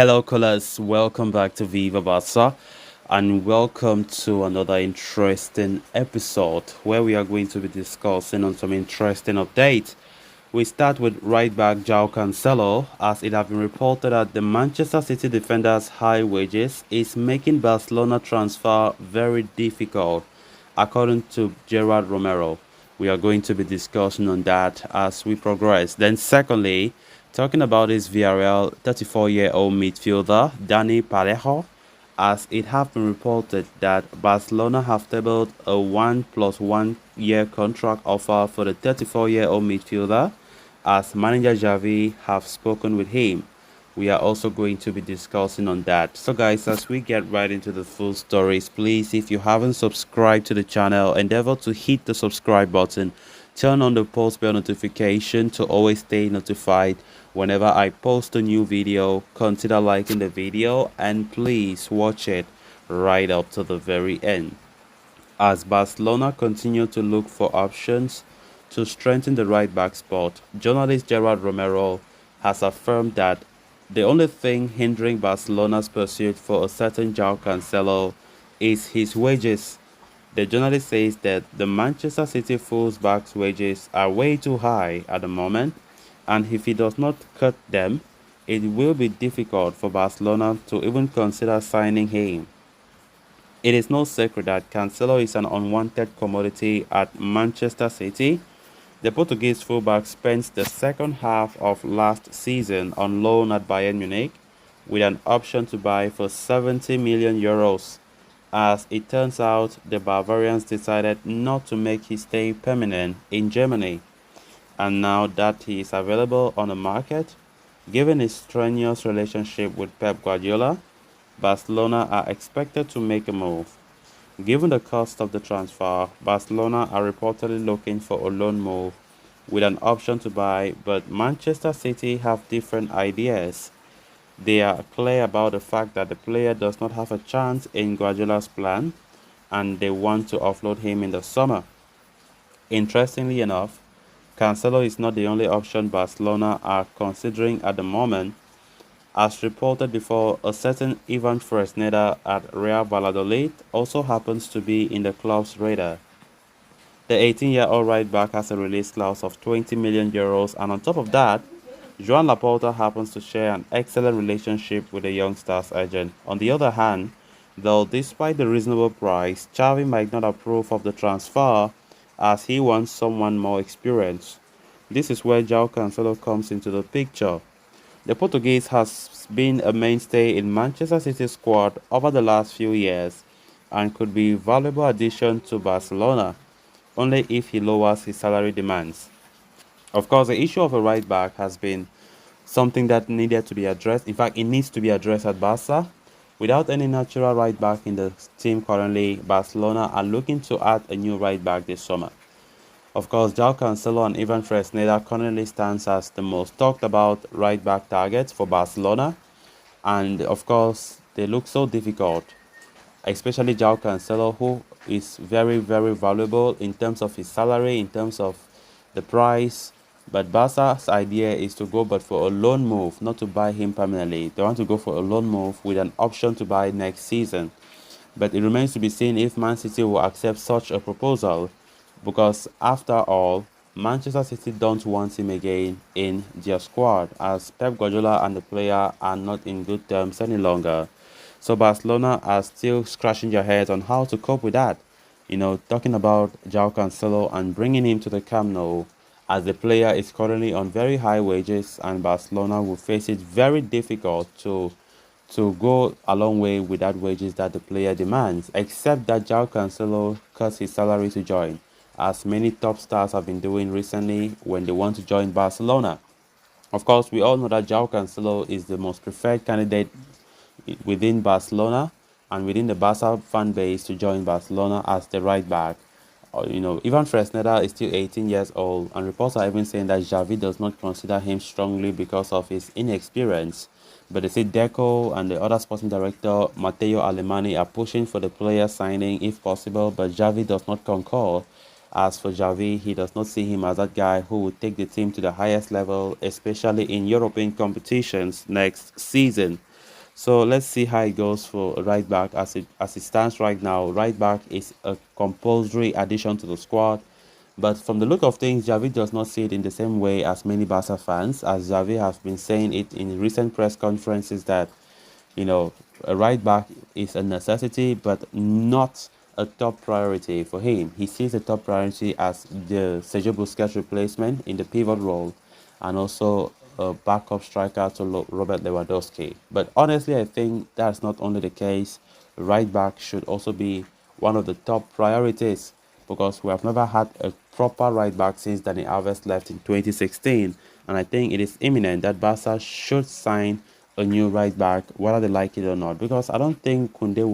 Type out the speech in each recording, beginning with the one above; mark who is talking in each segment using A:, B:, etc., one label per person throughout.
A: Hello, callers. Welcome back to Viva Barca, and welcome to another interesting episode where we are going to be discussing on some interesting updates. We start with right back Joao Cancelo, as it has been reported that the Manchester City defender's high wages is making Barcelona transfer very difficult, according to Gerard Romero. We are going to be discussing on that as we progress. Then, secondly, talking about his Villarreal 34-year-old midfielder Dani Parejo, as it has been reported that Barcelona have tabled a 1 plus 1 year contract offer for the 34-year-old midfielder, as manager Xavi have spoken with him. We are also going to be discussing on that. So guys, as we get right into the full stories, please, if you haven't subscribed to the channel, endeavor to hit the subscribe button, turn on the post bell notification to always stay notified whenever I post a new video. Consider liking the video and please watch it right up to the very end, as Barcelona continue to look for options to strengthen the right back spot. Journalist Gerard Romero has affirmed that the only thing hindering Barcelona's pursuit for a certain Joao Cancelo is his wages. The journalist says that the Manchester City fullback's wages are way too high at the moment, and if he does not cut them, it will be difficult for Barcelona to even consider signing him. It is no secret that Cancelo is an unwanted commodity at Manchester City. The Portuguese fullback spent the second half of last season on loan at Bayern Munich with an option to buy for 70 million euros. As it turns out, the Bavarians decided not to make his stay permanent in Germany. And now that he is available on the market, given his strenuous relationship with Pep Guardiola, Barcelona are expected to make a move. Given the cost of the transfer, Barcelona are reportedly looking for a loan move with an option to buy, but Manchester City have different ideas. They are clear about the fact that the player does not have a chance in Guardiola's plan, and they want to offload him in the summer. Interestingly enough, Cancelo is not the only option Barcelona are considering at the moment. As reported before, a certain Ivan Fresneda at Real Valladolid also happens to be in the club's radar. The 18-year-old right back has a release clause of 20 million euros, and on top of that, Joan Laporta happens to share an excellent relationship with the young star's agent. On the other hand, though, despite the reasonable price, Xavi might not approve of the transfer as he wants someone more experienced. This is where Joao Cancelo comes into the picture. The Portuguese has been a mainstay in Manchester City's squad over the last few years and could be a valuable addition to Barcelona, only if he lowers his salary demands. Of course, the issue of a right back has been something that needed to be addressed. In fact, it needs to be addressed at Barca. Without any natural right back in the team currently, Barcelona are looking to add a new right back this summer. Of course, Joao Cancelo and Ivan Fresneda currently stands as the most talked about right back targets for Barcelona, and of course, they look so difficult, especially Joao Cancelo, who is very, very valuable in terms of his salary, in terms of the price. But Barca's idea is to go but for a loan move, not to buy him permanently. They want to go for a loan move with an option to buy next season. But it remains to be seen if Man City will accept such a proposal, because after all, Manchester City don't want him again in their squad, as Pep Guardiola and the player are not in good terms any longer. So Barcelona are still scratching their heads on how to cope with that. Talking about Joao Cancelo and bringing him to the Camp Nou, as the player is currently on very high wages, and Barcelona will face it very difficult to go a long way with that wages that the player demands, except that Joao Cancelo cuts his salary to join, as many top stars have been doing recently when they want to join Barcelona. Of course, we all know that Joao Cancelo is the most preferred candidate within Barcelona and within the Barca fan base to join Barcelona as the right back. Ivan Fresneda is still 18 years old, and reports are even saying that Xavi does not consider him strongly because of his inexperience. But they say Deco and the other sporting director, Matteo Alemani, are pushing for the player signing if possible, but Xavi does not concur. As for Xavi, he does not see him as that guy who would take the team to the highest level, especially in European competitions next season. So let's see how it goes for right back. As it stands right now, right back is a compulsory addition to the squad. But from the look of things, Javi does not see it in the same way as many Barca fans, as Javi has been saying it in recent press conferences that, you know, a right back is a necessity, but not a top priority for him. He sees the top priority as the Sergio Busquets replacement in the pivot role, and also a backup striker to Robert Lewandowski. But honestly, I think that's not only the case. Right back should also be one of the top priorities, because we have never had a proper right back since Dani Alves left in 2016, and I think it is imminent that Barca should sign a new right back, whether they like it or not. Because I don't think Kunde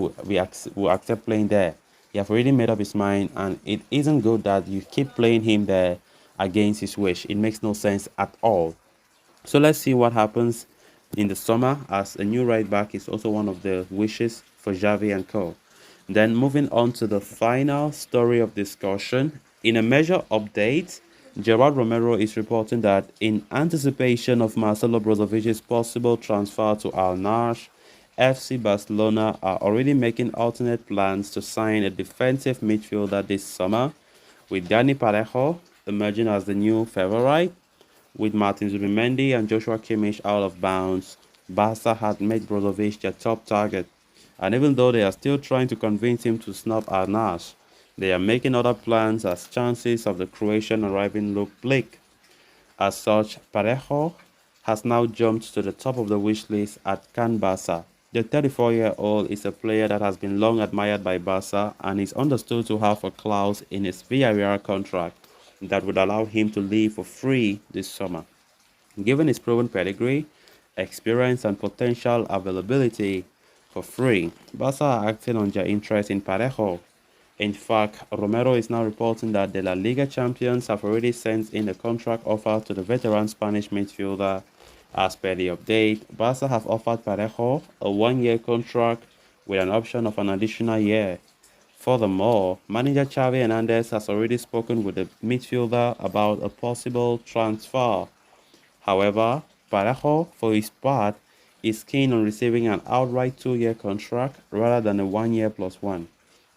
A: will accept playing there. He have already made up his mind, and it isn't good that you keep playing him there against his wish. It makes no sense at all. So let's see what happens in the summer, as a new right back is also one of the wishes for Xavi and co. Then moving on to the final story of discussion. In a major update, Gerard Romero is reporting that in anticipation of Marcelo Brozovic's possible transfer to Al Nassr, FC Barcelona are already making alternate plans to sign a defensive midfielder this summer, with Dani Parejo emerging as the new favorite. With Martin Zubimendi and Joshua Kimmich out of bounds, Barca had made Brozovic their top target. And even though they are still trying to convince him to snub Al Nassr, they are making other plans as chances of the Croatian arriving look bleak. As such, Parejo has now jumped to the top of the wish list at Can Barca. The 34-year-old is a player that has been long admired by Barca and is understood to have a clause in his Villarreal contract that would allow him to leave for free this summer. Given his proven pedigree, experience, and potential availability for free, Barca are acting on their interest in Parejo. In fact, Romero is now reporting that the La Liga champions have already sent in a contract offer to the veteran Spanish midfielder. As per the update, Barca have offered Parejo a one-year contract with an option of an additional year. Furthermore, manager Xavi Hernandez has already spoken with the midfielder about a possible transfer. However, Parejo, for his part, is keen on receiving an outright two-year contract rather than a one-year plus one.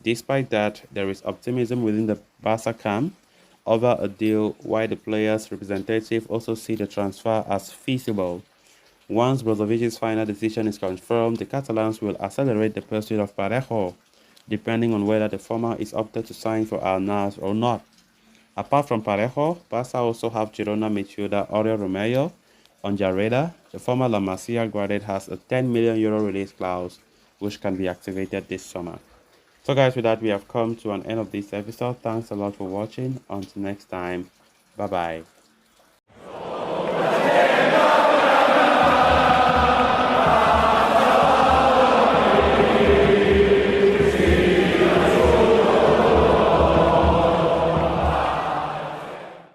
A: Despite that, there is optimism within the Barca camp over a deal, while the player's representative also see the transfer as feasible. Once Brozovic's final decision is confirmed, the Catalans will accelerate the pursuit of Parejo, depending on whether the former is opted to sign for Al Nassr or not. Apart from Parejo, Barca also have Girona midfielder Oriol Romeo on their radar. The former La Masia graduate has a €10 million release clause, which can be activated this summer. So guys, with that, we have come to an end of this episode. Thanks a lot for watching. Until next time, bye bye.